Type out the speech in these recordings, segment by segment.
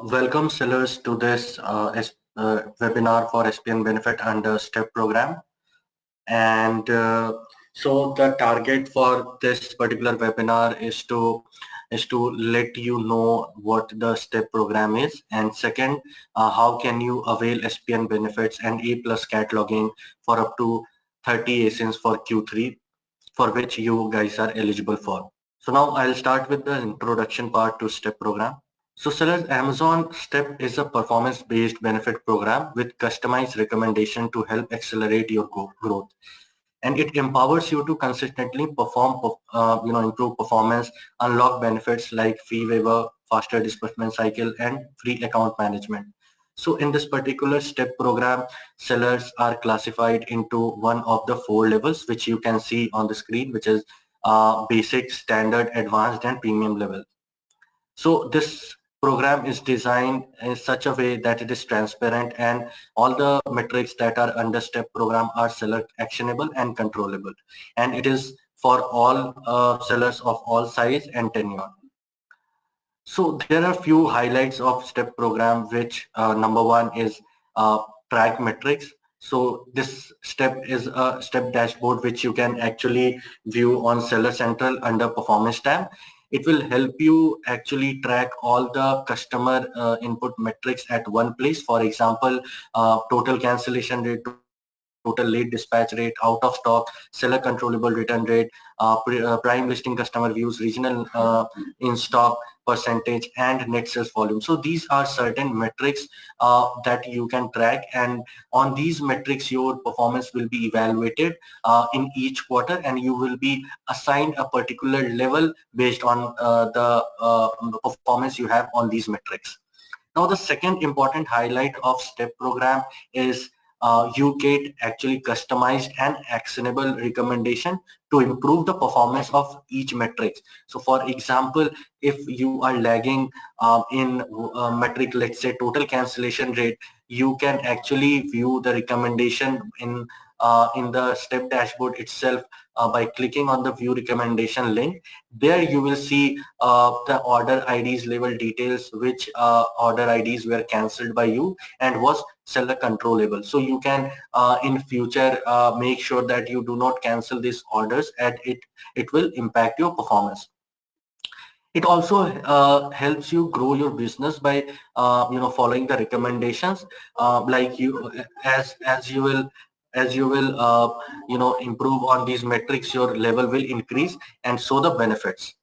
Welcome sellers to this webinar for SPN benefit under STEP program. And so the target for this particular webinar is to let you know what the STEP program is, and second, how can you avail SPN benefits and A+ cataloging for up to 30 ASINs for Q3, for which you guys are eligible for. So now I'll start with the introduction part to STEP program. So sellers, Amazon STEP is a performance-based benefit program with customized recommendation to help accelerate your growth. And it empowers you to consistently improve performance, unlock benefits like fee waiver, faster disbursement cycle, and free account management. So in this particular STEP program, sellers are classified into one of the 4 levels, which you can see on the screen, which is basic, standard, advanced, and premium level. So this program is designed in such a way that it is transparent, and all the metrics that are under STEP program are seller actionable and controllable. And it is for all sellers of all size and tenure. So there are few highlights of STEP program, which number one is track metrics. So this STEP is a STEP dashboard which you can actually view on Seller Central under Performance tab. It will help you actually track all the customer input metrics at one place. For example, total cancellation rate, total late dispatch rate, out of stock, seller controllable return rate, prime listing customer views, regional in stock percentage, and net sales volume. So these are certain metrics that you can track, and on these metrics your performance will be evaluated in each quarter, and you will be assigned a particular level based on the performance you have on these metrics. Now the second important highlight of STEP program is you get actually customized and actionable recommendation to improve the performance of each metric. So for example, if you are lagging in metric, let's say total cancellation rate, you can actually view the recommendation in the STEP dashboard itself by clicking on the view recommendation link. There you will see the order IDs level details, which order IDs were cancelled by you and was seller controllable. So you can in future make sure that you do not cancel these orders, and it will impact your performance. It also helps you grow your business by following the recommendations, like you as you will improve on these metrics, your level will increase, and so the benefits.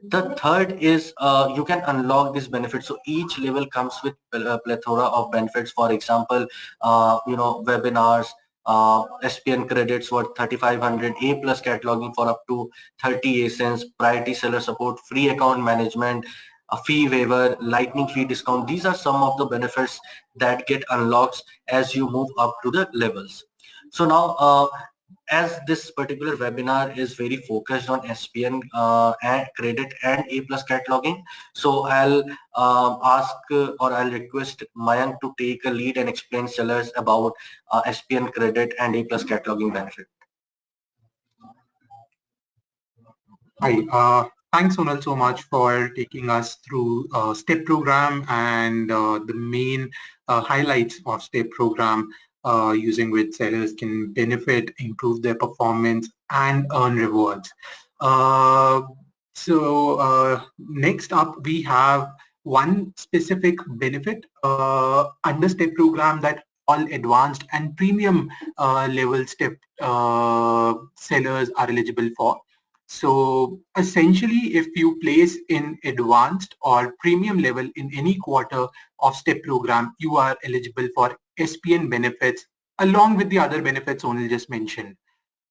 The third is you can unlock these benefits. So each level comes with a plethora of benefits. For example, webinars, SPN credits worth 3,500, A+ cataloging for up to 30 ASINs, priority seller support, free account management, a fee waiver, lightning fee discount. These are some of the benefits that get unlocked as you move up to the levels. So now as this particular webinar is very focused on SPN and credit and A+ cataloging, so I'll ask or I'll request Mayank to take a lead and explain sellers about SPN credit and A+ cataloging benefit. Hi, thanks Sonal so much for taking us through STEP program and the main highlights of STEP program, using which sellers can benefit, improve their performance, and earn rewards. Next up, we have one specific benefit under STEP program that all advanced and premium level STEP sellers are eligible for. So essentially, if you place in advanced or premium level in any quarter of STEP program, you are eligible for SPN benefits along with the other benefits Onil just mentioned.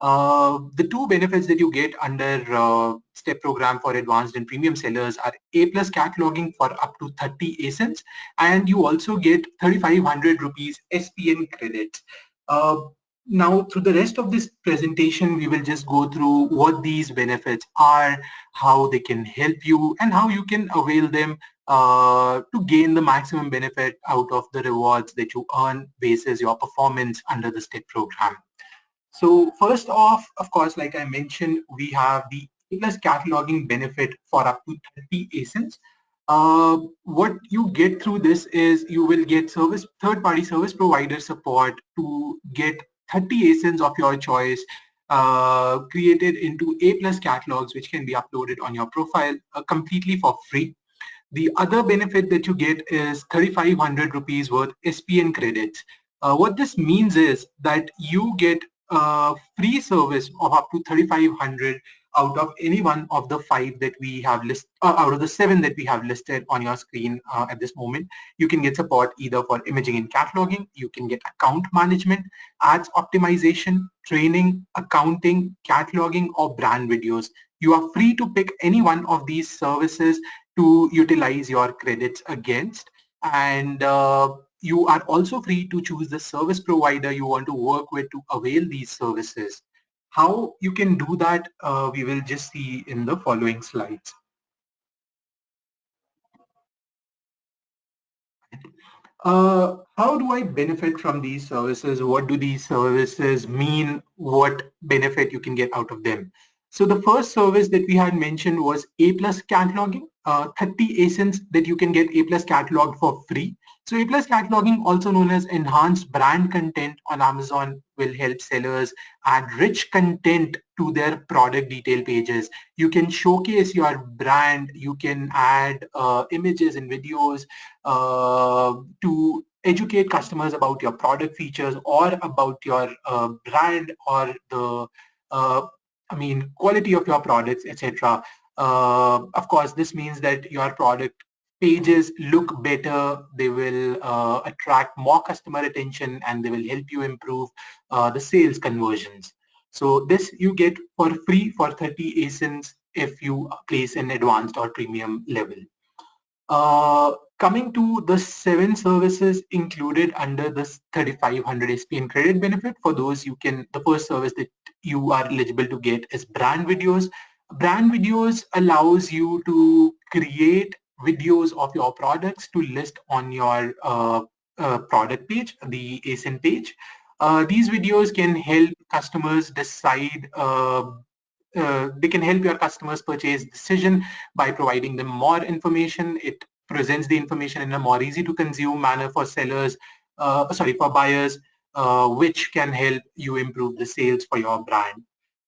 The two benefits that you get under STEP program for advanced and premium sellers are A+ cataloging for up to 30 ASINs, and you also get 3,500 rupees SPN credits. Now, through the rest of this presentation, we will just go through what these benefits are, how they can help you, and how you can avail them to gain the maximum benefit out of the rewards that you earn basis your performance under the STEP program. So first off, of course, like I mentioned, we have the A+ cataloging benefit for up to 30 ASINs. What you get through this is you will get third-party service provider support to get 30 ASINs of your choice created into A+ catalogs, which can be uploaded on your profile completely for free. The other benefit that you get is 3,500 rupees worth SPN credits. What this means is that you get free service of up to 3,500 out of any one of the five that we have listed, out of the seven that we have listed on your screen at this moment. You can get support either for imaging and cataloging, you can get account management, ads optimization, training, accounting, cataloging, or brand videos. You are free to pick any one of these services to utilize your credits against. And you are also free to choose the service provider you want to work with to avail these services. How you can do that, we will just see in the following slides. How do I benefit from these services? What do these services mean? What benefit you can get out of them? So the first service that we had mentioned was A+ cataloging, 30 ASINs that you can get A+ cataloged for free. So A+ cataloging, also known as enhanced brand content on Amazon, will help sellers add rich content to their product detail pages. You can showcase your brand, you can add images and videos to educate customers about your product features or about your brand or the quality of your products, etc. Of course, this means that your product pages look better, they will attract more customer attention, and they will help you improve the sales conversions. So this you get for free for 30 ASINs if you place an advanced or premium level. Coming to the 7 services included under this 3,500 SPN credit benefit, for those the first service that you are eligible to get is brand videos. Brand videos allows you to create videos of your products to list on your product page, the ASIN page. These videos can help customers decide they can help your customers purchase decision by providing them more information. It presents the information in a more easy to consume manner for for buyers, which can help you improve the sales for your brand.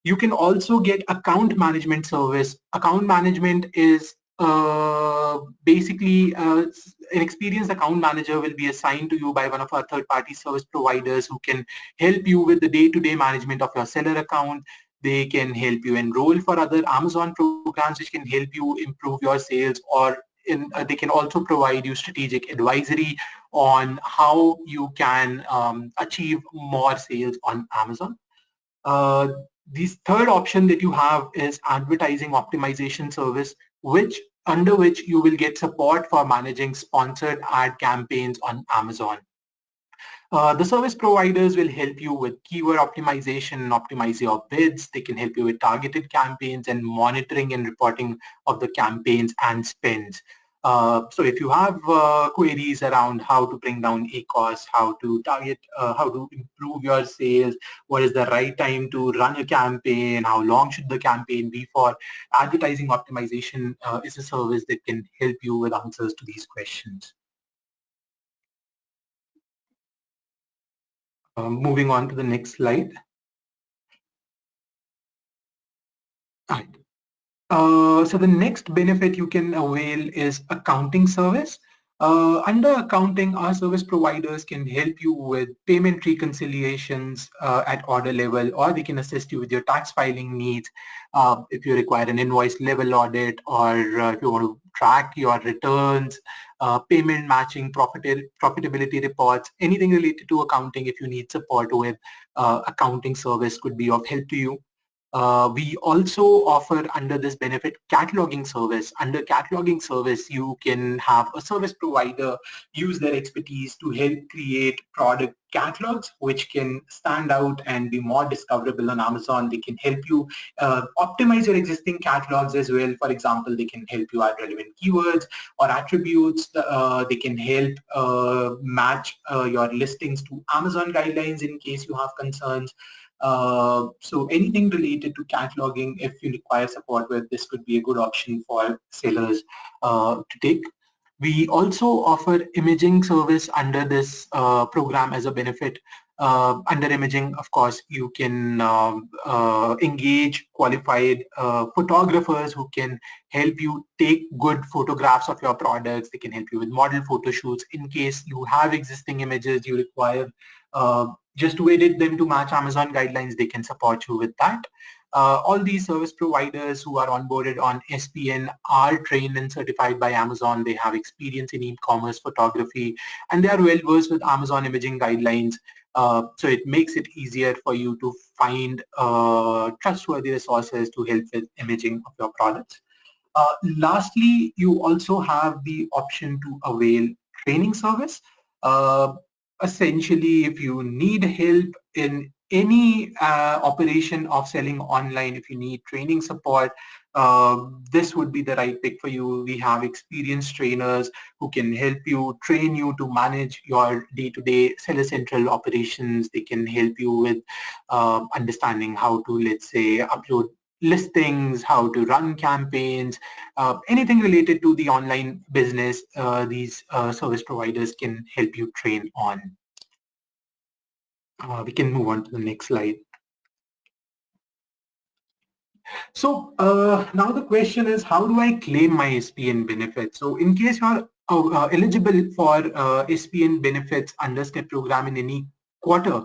You can also get account management service. Account management is basically an experienced account manager will be assigned to you by one of our third-party service providers who can help you with the day-to-day management of your seller account. They can help you enroll for other Amazon programs which can help you improve your sales, or they can also provide you strategic advisory on how you can achieve more sales on Amazon. This third option that you have is advertising optimization service, under which you will get support for managing sponsored ad campaigns on Amazon. The service providers will help you with keyword optimization, optimize your bids. They can help you with targeted campaigns and monitoring and reporting of the campaigns and spends. So if you have queries around how to bring down ACOS, how to target, how to improve your sales, what is the right time to run a campaign, how long should the campaign be for, advertising optimization is a service that can help you with answers to these questions. Moving on to the next slide. All right. So the next benefit you can avail is accounting service. Under accounting, our service providers can help you with payment reconciliations at order level, or they can assist you with your tax filing needs if you require an invoice level audit, or if you want to track your returns, payment matching, profitability reports, anything related to accounting. If you need support with accounting service, could be of help to you. We also offer under this benefit cataloging service. Under cataloging service, you can have a service provider use their expertise to help create product catalogs which can stand out and be more discoverable on Amazon. They can help you optimize your existing catalogs as well. For example, they can help you add relevant keywords or attributes. They can help match your listings to Amazon guidelines in case you have concerns. So anything related to cataloging, if you require support with, this could be a good option for sellers to take. We also offer imaging service under this program as a benefit. Under imaging, of course, you can engage qualified photographers who can help you take good photographs of your products. They can help you with model photo shoots. In case you have existing images you require just to edit them to match Amazon guidelines, they can support you with that. All these service providers who are onboarded on SPN are trained and certified by Amazon. They have experience in e-commerce photography, and they are well versed with Amazon imaging guidelines. So it makes it easier for you to find trustworthy resources to help with imaging of your products. Lastly, you also have the option to avail training service. Uh, Essentially, if you need help in any operation of selling online, if you need training support, this would be the right pick for you. We have experienced trainers who can help you, train you to manage your day-to-day Seller Central operations. They can help you with understanding how to, let's say, upload listings, how to run campaigns, anything related to the online business, these service providers can help you train on. We can move on to the next slide. So now the question is, how do I claim my SPN benefits? So in case you're eligible for SPN benefits under STEP program in any quarter,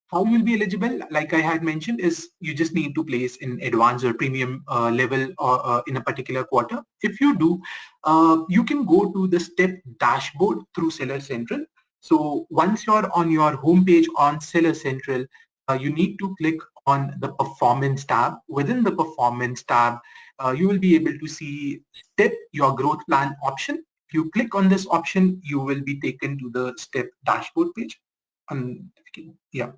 how you will be eligible, like I had mentioned, is you just need to place in advanced or premium level or in a particular quarter. If you do, you can go to the STEP dashboard through Seller Central. So once you're on your homepage on Seller Central, you need to click on the performance tab. Within the performance tab, you will be able to see step your growth plan option. If you click on this option, you will be taken to the step dashboard page. Yeah.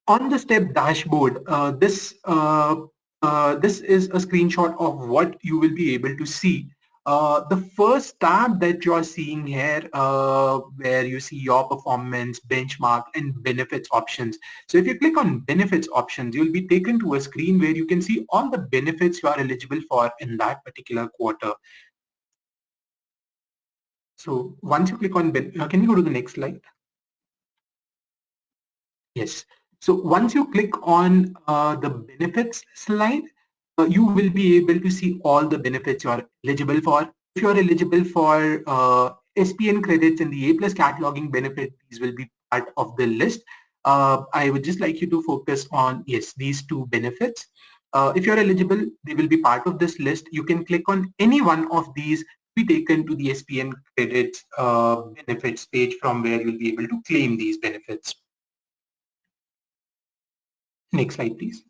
On the step dashboard, this is a screenshot of what you will be able to see. The first tab that you're seeing here, where you see your performance, benchmark, and benefits options. So if you click on benefits options, you'll be taken to a screen where you can see all the benefits you are eligible for in that particular quarter. So once you click on, can you go to the next slide? Yes. So once you click on the benefits slide, you will be able to see all the benefits you are eligible for. If you are eligible for SPN credits and the A plus cataloging benefit, these will be part of the list. I would just like you to focus on, yes, these two benefits. If you're eligible, they will be part of this list. You can click on any one of these, be taken to the SPN credits benefits page from where you'll be able to claim these benefits. Next slide, please.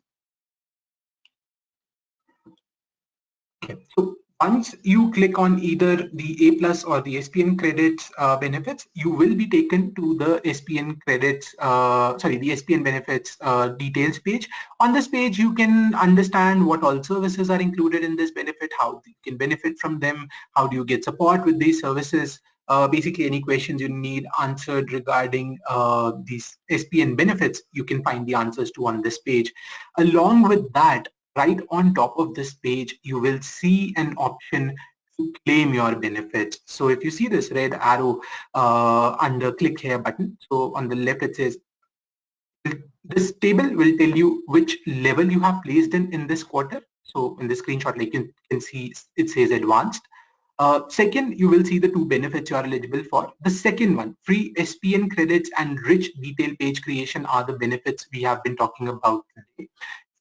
Okay. So once you click on either the A plus or the SPN credits benefits, you will be taken to the SPN credits, the SPN benefits details page. On this page, you can understand what all services are included in this benefit, how you can benefit from them, how do you get support with these services. Basically, any questions you need answered regarding these SPN benefits, you can find the answers to on this page. Along with that, right on top of this page, you will see an option to claim your benefits. So if you see this red arrow under click here button, so on the left it says, this table will tell you which level you have placed in this quarter. So in this screenshot, like you can see, it says advanced. Second, you will see the two benefits you are eligible for. The second one, free SPN credits and rich detail page creation, are the benefits we have been talking about today.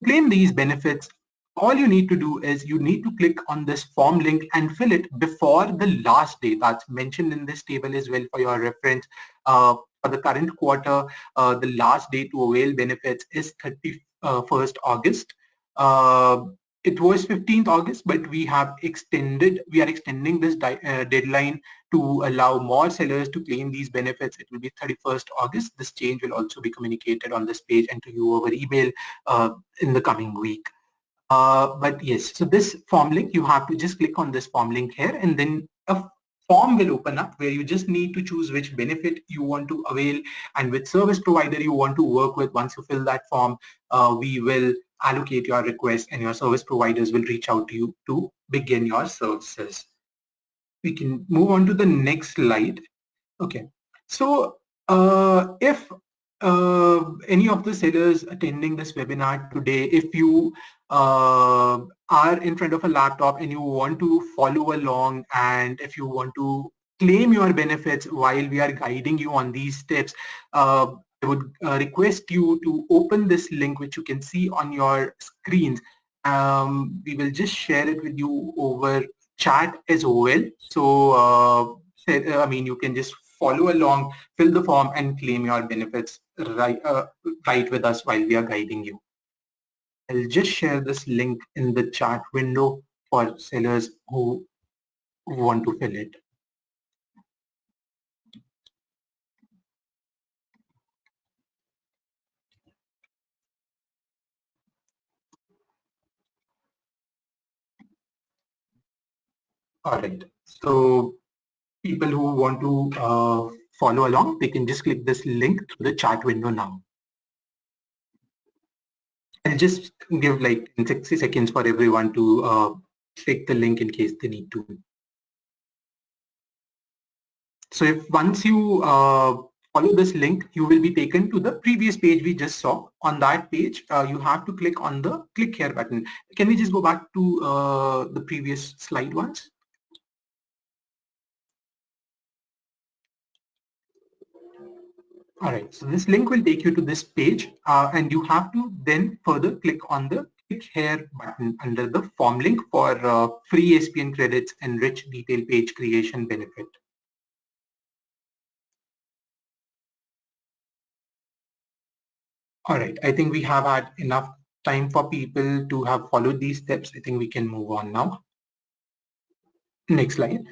To claim these benefits, all you need to do is you need to click on this form link and fill it before the last day that's mentioned in this table as well for your reference. For the current quarter, the last day to avail benefits is 31st August. It was 15th August, but we are extending this deadline to allow more sellers to claim these benefits. It will be 31st August. This change will also be communicated on this page and to you over email in the coming week. But yes, so this form link, you have to just click on this form link here, and then a form will open up where you just need to choose which benefit you want to avail and which service provider you want to work with. Once you fill that form, we will allocate your request and your service providers will reach out to you to begin your services. We can move on to the next slide. Okay. So if any of the sellers attending this webinar today, if you are in front of a laptop and you want to follow along, and if you want to claim your benefits while we are guiding you on these steps, I would request you to open this link, which you can see on your screens. We will just share it with you over chat as well. So I mean, you can just follow along, fill the form, and claim your benefits right with us while we are guiding you. I'll just share this link in the chat window for sellers who want to fill it. All right. So people who want to follow along, they can just click this link through the chat window now. I'll just give like 60 seconds for everyone to click the link in case they need to. So if once you follow this link, you will be taken to the previous page we just saw. On that page, you have to click on the click here button. Can we just go back to the previous slide once? All right, so this link will take you to this page and you have to then further click on the click here button under the form link for free SPN credits and rich detail page creation benefit. All right, I think we have had enough time for people to have followed these steps. I think we can move on now. Next slide.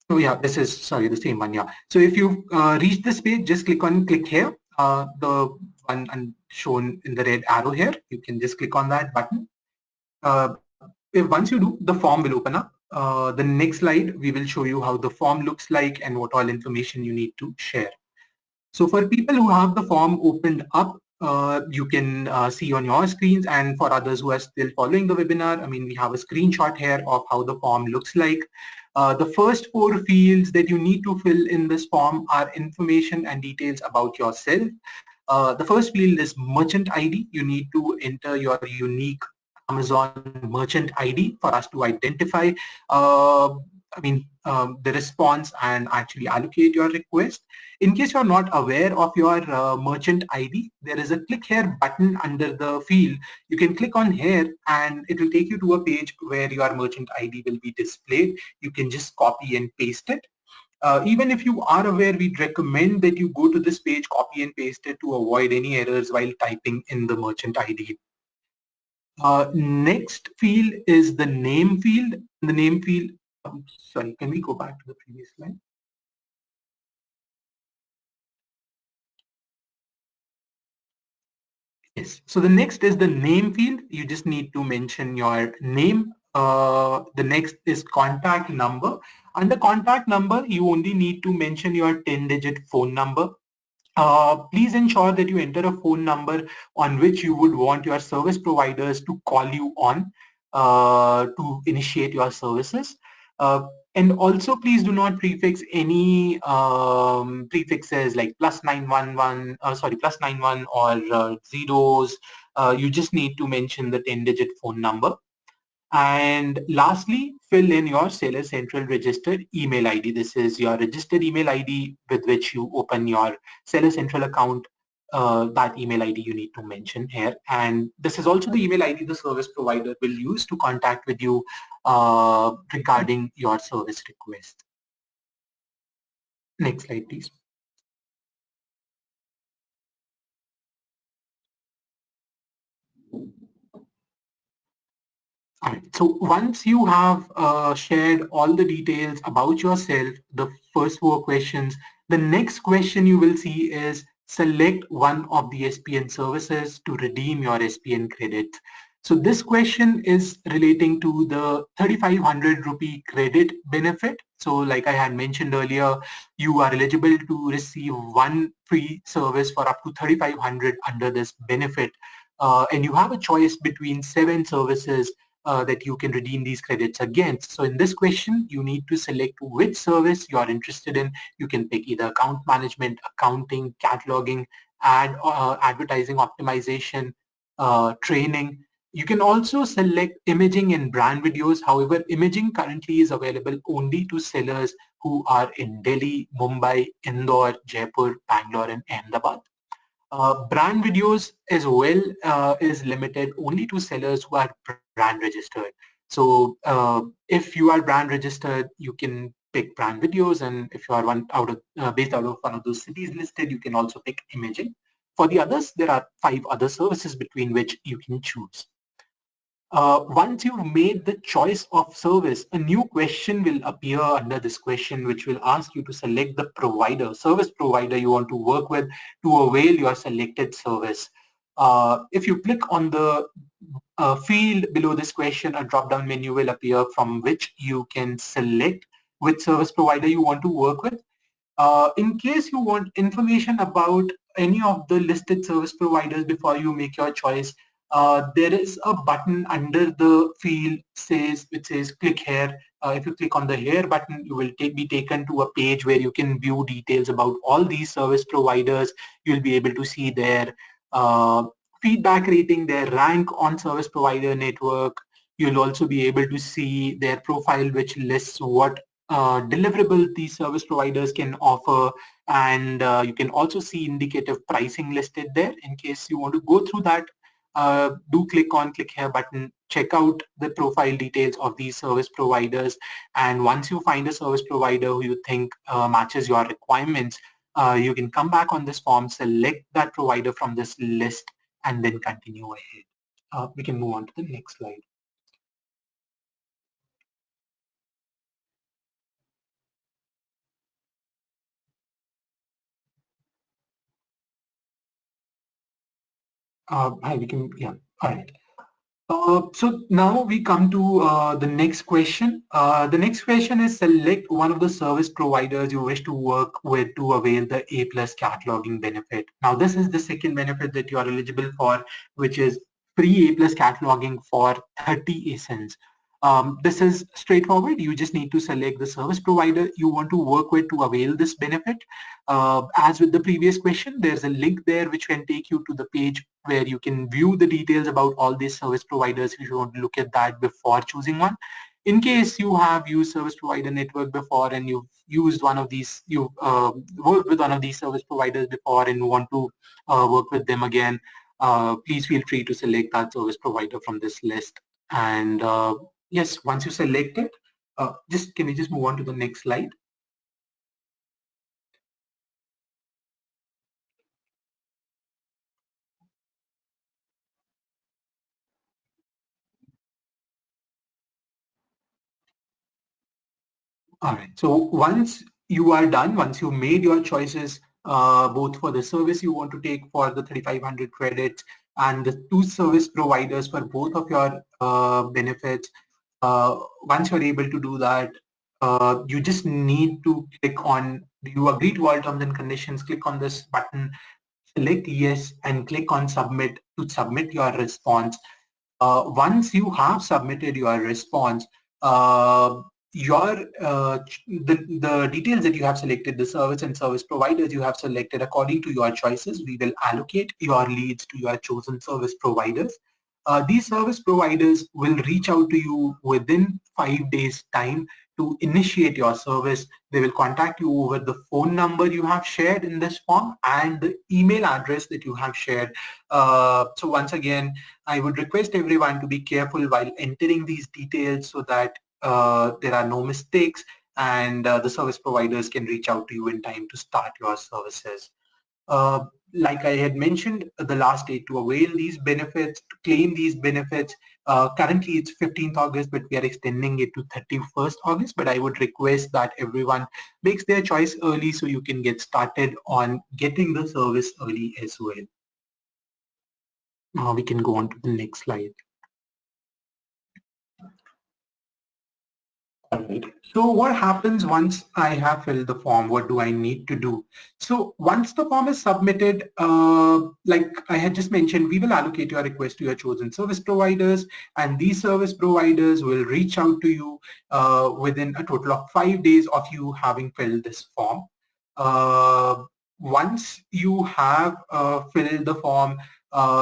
Oh yeah, this is, sorry, the same one, yeah. So if you reach this page, just click here, the one shown in the red arrow here. You can just click on that button. If once you do, the form will open up. The next slide, we will show you how the form looks like and what all information you need to share. So for people who have the form opened up, you can see on your screens, and for others who are still following the webinar, I mean, we have a screenshot here of how the form looks like. The first four fields that you need to fill in this form are information and details about yourself. The first field is merchant ID. You need to enter your unique Amazon merchant ID for us to identify the response and actually allocate your request. In case you're not aware of your merchant ID, there is a click here button under the field. You can click on here and it will take you to a page where your merchant ID will be displayed. You can just copy and paste it. Even if you are aware, we'd recommend that you go to this page, copy and paste it to avoid any errors while typing in the merchant ID. Next field is the name field. The name field, sorry, can we go back to the previous slide? Yes, so the next is the name field. You just need to mention your name. The next is contact number. Under contact number, you only need to mention your 10-digit phone number. Please ensure that you enter a phone number on which you would want your service providers to call you on to initiate your services. And also, please do not prefix any prefixes like +911, +91 or zeros. You just need to mention the 10-digit phone number. And lastly, fill in your Seller Central registered email ID. This is your registered email ID with which you open your Seller Central account. That email ID you need to mention here. And this is also the email ID the service provider will use to contact with you regarding your service request. Next slide, please. All right. So once you have shared all the details about yourself, the first four questions, the next question you will see is select one of the SPN services to redeem your SPN credit. So this question is relating to the 3,500 rupee credit benefit. So like I had mentioned earlier, you are eligible to receive one free service for up to 3,500 under this benefit. and you have a choice between 7 services that you can redeem these credits against. So in this question, you need to select which service you are interested in. You can pick either account management, accounting, cataloging, advertising optimization, training. You can also select imaging and brand videos. However, imaging currently is available only to sellers who are in Delhi, Mumbai, Indore, Jaipur, Bangalore, and Ahmedabad. Brand videos as well is limited only to sellers who are brand registered. So if you are brand registered, you can pick brand videos, and if you are based out of one of those cities listed, you can also pick imaging. For the others, there are 5 other services between which you can choose. Once you've made the choice of service, a new question will appear under this question, which will ask you to select the service provider you want to work with to avail your selected service. If you click on the field below this question, a drop-down menu will appear from which you can select which service provider you want to work with. In case you want information about any of the listed service providers before you make your choice, there is a button under the field which says click here. If you click on the here button, you will be taken to a page where you can view details about all these service providers. You'll be able to see their feedback rating, their rank on service provider network. You'll also be able to see their profile, which lists what deliverable these service providers can offer, and you can also see indicative pricing listed there. In case you want to go through that, do click on click here button, check out the profile details of these service providers, and once you find a service provider who you think matches your requirements, you can come back on this form, select that provider from this list, and then continue ahead. We can move on to the next slide. Hi, we can, yeah, all right. So now we come to the next question. The next question is select one of the service providers you wish to work with to avail the A+ cataloging benefit. Now this is the second benefit that you are eligible for, which is free A+ cataloging for 30 ASINs. This is straightforward. You just need to select the service provider you want to work with to avail this benefit. As with the previous question, there's a link there which can take you to the page where you can view the details about all these service providers if you want to look at that before choosing one. In case you have used service provider network before and you've used one of these, you've worked with one of these service providers before and want to work with them again, please feel free to select that service provider from this list. And yes, once you select it, can we just move on to the next slide? All right. So once you are done, once you made your choices, both for the service you want to take for the 3,500 credits and the 2 service providers for both of your benefits, once you're able to do that, you just need to click on, do you agree to all terms and conditions? Click on this button, select yes, and click on submit to submit your response. Once you have submitted your response, the details that you have selected, the service and service providers you have selected according to your choices, we will allocate your leads to your chosen service providers. These service providers will reach out to you within 5 days time to initiate your service. They will contact you over the phone number you have shared in this form and the email address that you have shared. So once again, I would request everyone to be careful while entering these details so that there are no mistakes and the service providers can reach out to you in time to start your services. Like I had mentioned, the last date to avail these benefits, to claim these benefits, currently it's 15th August, but we are extending it to 31st August. But I would request that everyone makes their choice early so you can get started on getting the service early as well. Now we can go on to the next slide. Right. So what happens once I have filled the form? What do I need to do? So once the form is submitted, like I had just mentioned, we will allocate your request to your chosen service providers, and these service providers will reach out to you within a total of 5 days of you having filled this form. Uh, Once you have filled the form,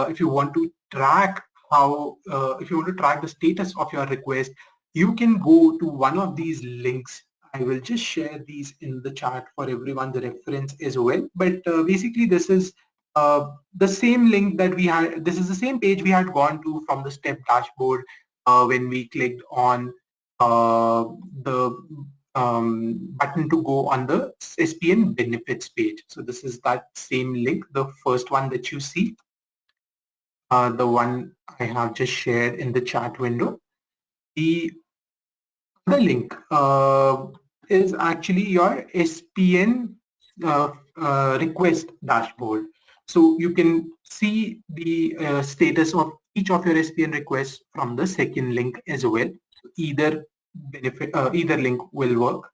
if you want to track if you want to track the status of your request, you can go to one of these links. I will just share these in the chat for everyone, the reference as well. But basically, this is the same link that we had. This is the same page we had gone to from the step dashboard when we clicked on the button to go on the SPN benefits page. So this is that same link, the first one that you see, the one I have just shared in the chat window. The other link is actually your SPN request dashboard. So you can see the status of each of your SPN requests from the second link as well. Either link will work.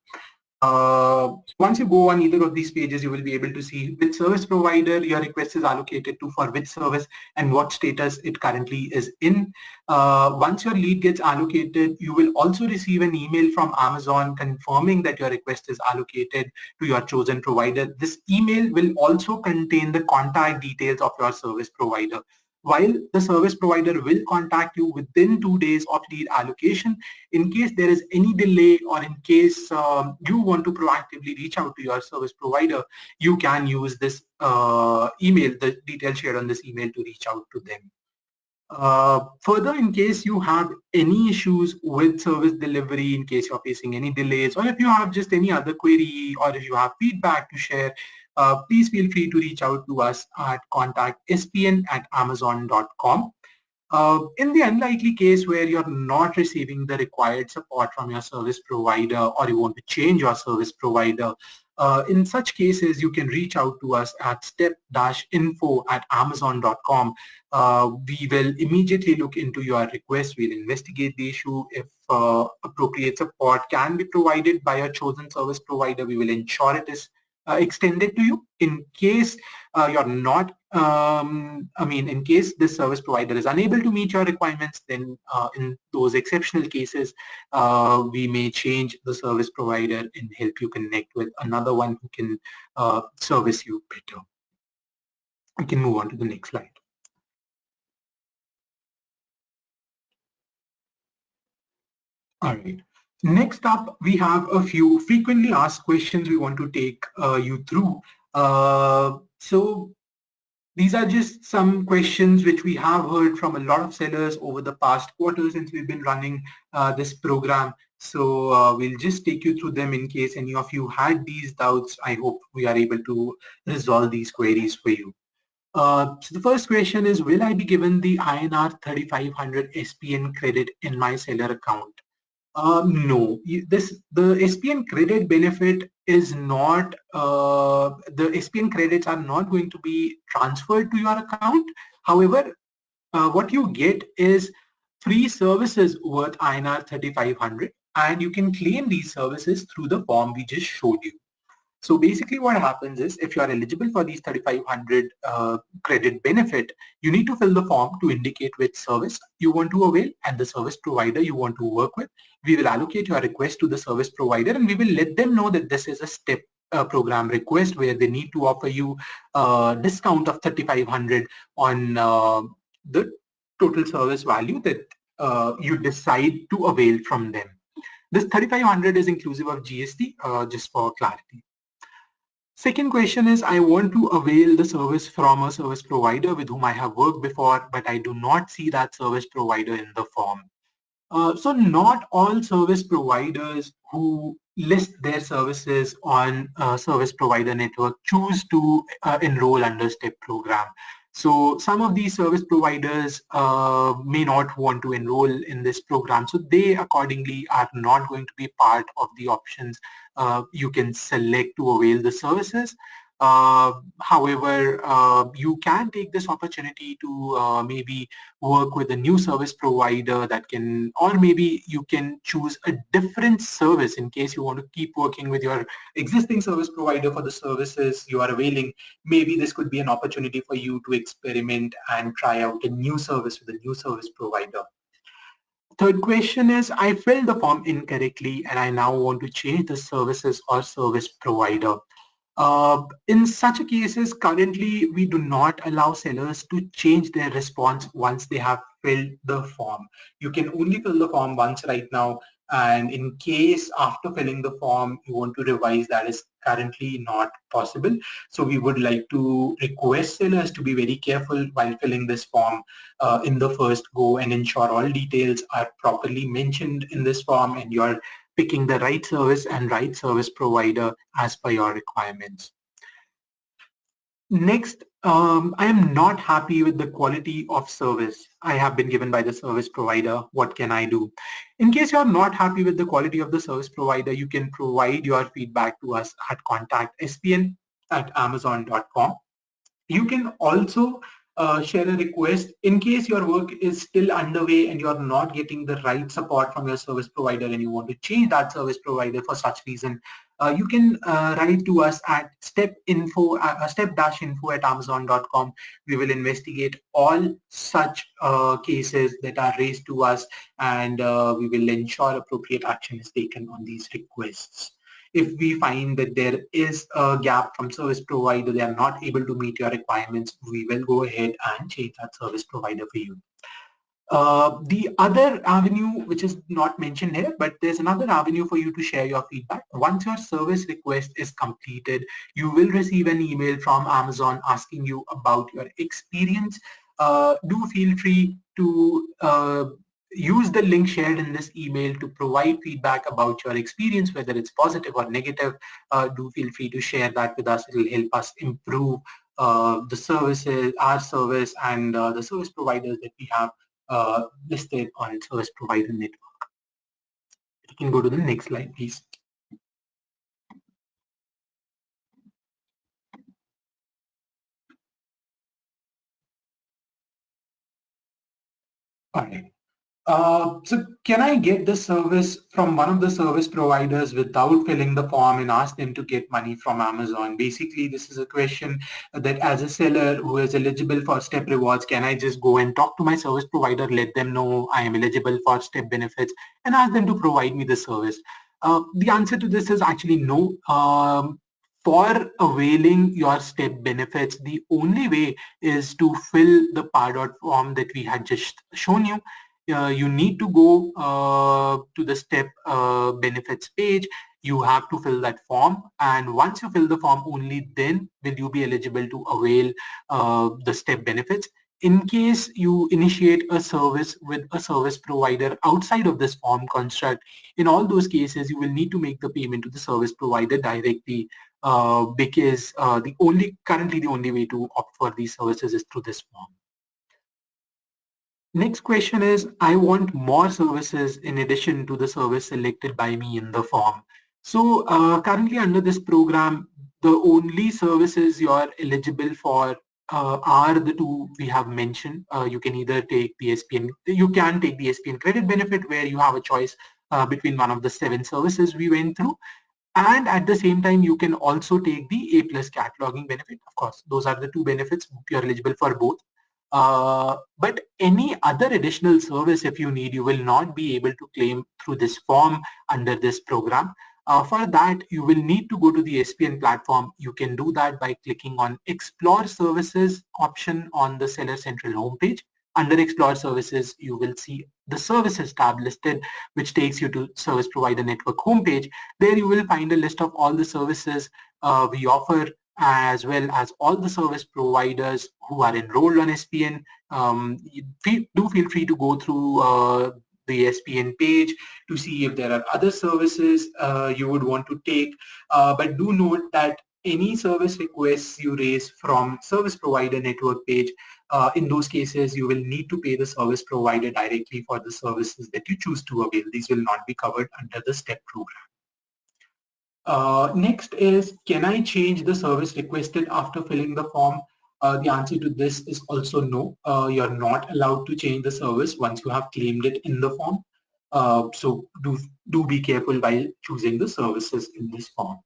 Once you go on either of these pages, you will be able to see which service provider your request is allocated to for which service and what status it currently is in. Once your lead gets allocated, you will also receive an email from Amazon confirming that your request is allocated to your chosen provider. This email will also contain the contact details of your service provider. While the service provider will contact you within 2 days of lead allocation, in case there is any delay or in case you want to proactively reach out to your service provider, you can use this email, the details shared on this email, to reach out to them. Further, in case you have any issues with service delivery, in case you're facing any delays, or if you have just any other query, or if you have feedback to share, please feel free to reach out to us at contact.spn@amazon.com. In the unlikely case where you're not receiving the required support from your service provider, or you want to change your service provider, in such cases, you can reach out to us at step-info@amazon.com. We will immediately look into your request. We'll investigate the issue. If appropriate support can be provided by your chosen service provider, we will ensure it is extended to you. In case you're not, in case this service provider is unable to meet your requirements, then in those exceptional cases, we may change the service provider and help you connect with another one who can service you better. We can move on to the next slide. All right. Next up, we have a few frequently asked questions we want to take you through. So these are just some questions which we have heard from a lot of sellers over the past quarter since we've been running this program. So we'll just take you through them in case any of you had these doubts. I hope we are able to resolve these queries for you. So the first question is, will I be given the INR 3500 SPN credit in my seller account? No, the SPN credit benefit is not, the SPN credits are not going to be transferred to your account. However, what you get is free services worth INR 3500, and you can claim these services through the form we just showed you. So basically what happens is, if you are eligible for these 3500 credit benefit, you need to fill the form to indicate which service you want to avail and the service provider you want to work with. We will allocate your request to the service provider, and we will let them know that this is a step program request where they need to offer you a discount of 3500 on the total service value that you decide to avail from them. This 3500 is inclusive of GST, just for clarity. Second question is, I want to avail the service from a service provider with whom I have worked before, but I do not see that service provider in the form. So not all service providers who list their services on a service provider network choose to enroll under STEP program. So some of these service providers may not want to enroll in this program. So they accordingly are not going to be part of the options you can select to avail the services. However, you can take this opportunity to maybe work with a new service provider that can, or maybe you can choose a different service in case you want to keep working with your existing service provider for the services you are availing. Maybe this could be an opportunity for you to experiment and try out a new service with a new service provider. Third question is, I filled the form incorrectly and I now want to change the services or service provider. In such cases, currently, we do not allow sellers to change their response once they have filled the form. You can only fill the form once right now. And in case after filling the form, you want to revise, that is currently not possible. So we would like to request sellers to be very careful while filling this form in the first go and ensure all details are properly mentioned in this form and you're picking the right service and right service provider as per your requirements. Next, I am not happy with the quality of service I have been given by the service provider. What can I do? In case you're not happy with the quality of the service provider, you can provide your feedback to us at contact.spn@amazon.com. You can also share a request in case your work is still underway and you're not getting the right support from your service provider and you want to change that service provider for such reason. You can write to us at step-info@amazon.com. We will investigate all such cases that are raised to us and we will ensure appropriate action is taken on these requests. If we find that there is a gap from service provider, they are not able to meet your requirements, we will go ahead and change that service provider for you. The other avenue, which is not mentioned here, but there's another avenue for you to share your feedback. Once your service request is completed, you will receive an email from Amazon asking you about your experience. Do feel free to use the link shared in this email to provide feedback about your experience, whether it's positive or negative. Do feel free to share that with us. It will help us improve the services, our service, and the service providers that we have listed on service provider network. You can go to the next slide, please. All right. So can I get the service from one of the service providers without filling the form and ask them to get money from Amazon? Basically, this is a question that as a seller who is eligible for step rewards, can I just go and talk to my service provider, let them know I am eligible for step benefits and ask them to provide me the service? The answer to this is actually no. For availing your step benefits, the only way is to fill the PAR.dot form that we had just shown you. You need to go to the step benefits page. You have to fill that form, and once you fill the form, only then will you be eligible to avail the step benefits. In case you initiate a service with a service provider outside of this form construct, in all those cases, you will need to make the payment to the service provider directly because currently the only way to opt for these services is through this form. Next question is, I want more services in addition to the service selected by me in the form. So currently under this program, the only services you are eligible for are the two we have mentioned. You can either take the SPN, you can take the SPN credit benefit where you have a choice between one of the 7 services we went through. And at the same time, you can also take the A+ cataloging benefit. Of course, those are the 2 benefits. You're eligible for both. But any other additional service, if you need, you will not be able to claim through this form under this program. For that, you will need to go to the SPN platform. You can do that by clicking on Explore Services option on the Seller Central homepage. Under Explore Services, you will see the Services tab listed, which takes you to Service Provider Network homepage. There you will find a list of all the services we offer, as well as all the service providers who are enrolled on SPN. Do feel free to go through the SPN page to see if there are other services you would want to take. But do note that any service requests you raise from service provider network page, in those cases, you will need to pay the service provider directly for the services that you choose to avail. These will not be covered under the STEP program. Next is, can I change the service requested after filling the form? The answer to this is also no. You're not allowed to change the service once you have claimed it in the form. So do be careful while choosing the services in this form.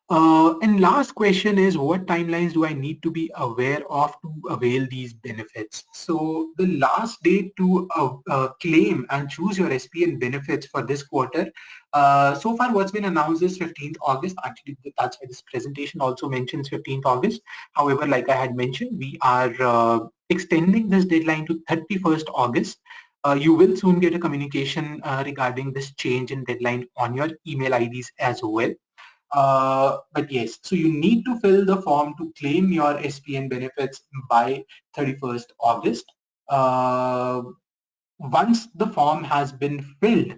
And last question is, what timelines do I need to be aware of to avail these benefits? So the last date to claim and choose your SPN benefits for this quarter, so far what's been announced is 15th August. Actually, that's why this presentation also mentions 15th August. However, like I had mentioned, we are extending this deadline to 31st August. You will soon get a communication regarding this change in deadline on your email IDs as well. But yes, so you need to fill the form to claim your SPN benefits by 31st August. Uh, Once the form has been filled,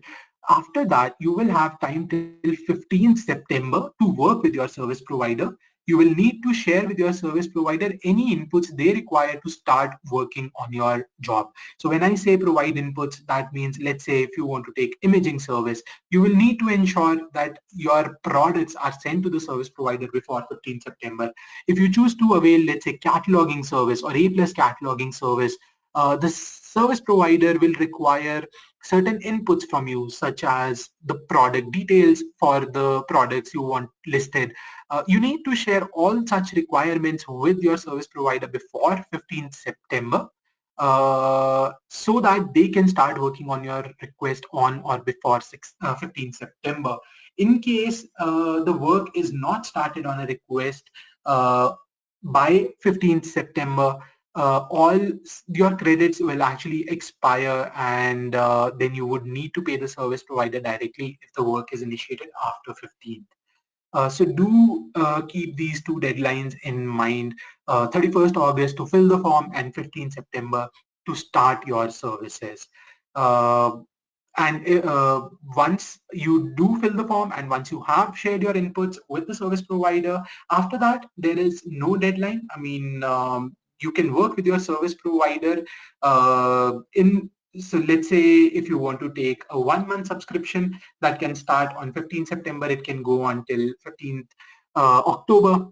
after that, you will have time till 15th September to work with your service provider. You will need to share with your service provider any inputs they require to start working on your job. So when I say provide inputs, that means, let's say if you want to take imaging service, you will need to ensure that your products are sent to the service provider before 15th September. If you choose to avail, let's say, cataloging service or A plus cataloging service, the service provider will require certain inputs from you, such as the product details for the products you want listed. You need to share all such requirements with your service provider before 15th September, so that they can start working on your request on or before 15th September. In case the work is not started on a request by 15th September, all your credits will actually expire, and then you would need to pay the service provider directly if the work is initiated after 15th. So do keep these two deadlines in mind, 31st August to fill the form and 15th September to start your services. Uh, and once you do fill the form and once you have shared your inputs with the service provider, after that, there is no deadline. I mean, you can work with your service provider in so let's say if you want to take a 1 month subscription that can start on 15th September, it can go until 15th October.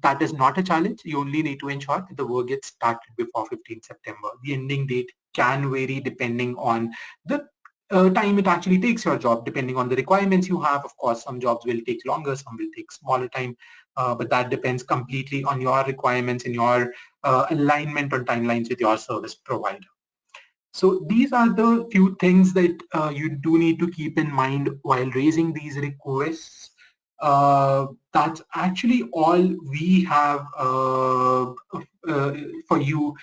That is not a challenge. You only need to ensure that the work gets started before 15th September. The ending date can vary depending on the time it actually takes your job, depending on the requirements you have. Of course, some jobs will take longer, some will take smaller time, but that depends completely on your requirements and your alignment on timelines with your service provider. So these are the few things that you do need to keep in mind while raising these requests. That's actually all we have for you.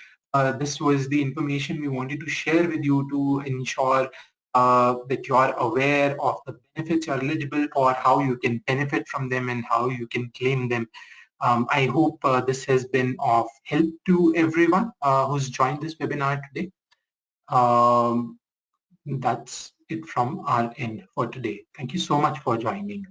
This was the information we wanted to share with you to ensure that you are aware of the benefits you're eligible for, how you can benefit from them, and how you can claim them. I hope this has been of help to everyone who's joined this webinar today. Um, that's it from our end for today. Thank you so much for joining.